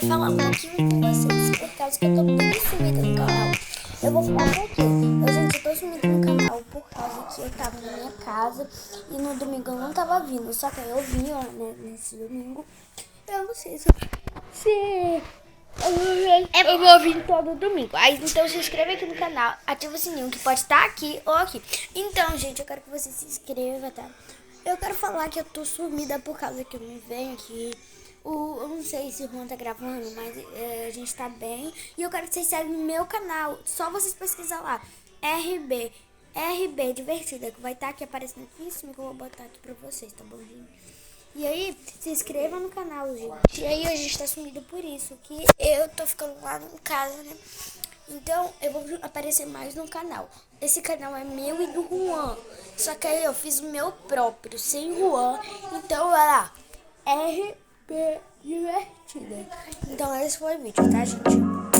falar um pouquinho com vocês, por causa que eu tô bem sumida no canal. Eu vou falar um pouquinho. Gente, eu tô sumida no canal por causa que eu tava na minha casa e no domingo eu não tava vindo. Só que aí eu vim, ó, né, nesse domingo. Eu não sei se eu vou vir todo domingo. Aí, então se inscreva aqui no canal, ativa o sininho que pode estar aqui ou aqui. Então, gente, eu quero que você se inscreva, tá? Eu quero falar que eu tô sumida por causa que eu não venho aqui. Eu não sei se o Juan tá gravando, mas a gente tá bem. E eu quero que vocês seguem o meu canal. Só vocês pesquisar lá. RB Divertida, que vai estar aqui aparecendo aqui em cima, que eu vou botar aqui pra vocês, tá bom, gente? E aí, se inscreva no canal, gente. E aí, a gente tá sumido por isso, que eu tô ficando lá em casa, né? Então, eu vou aparecer mais no canal. Esse canal é meu e do Juan. Só que aí eu fiz o meu próprio, sem Juan. Então, olha lá. RP Divertida. Então, esse foi o vídeo, tá, gente?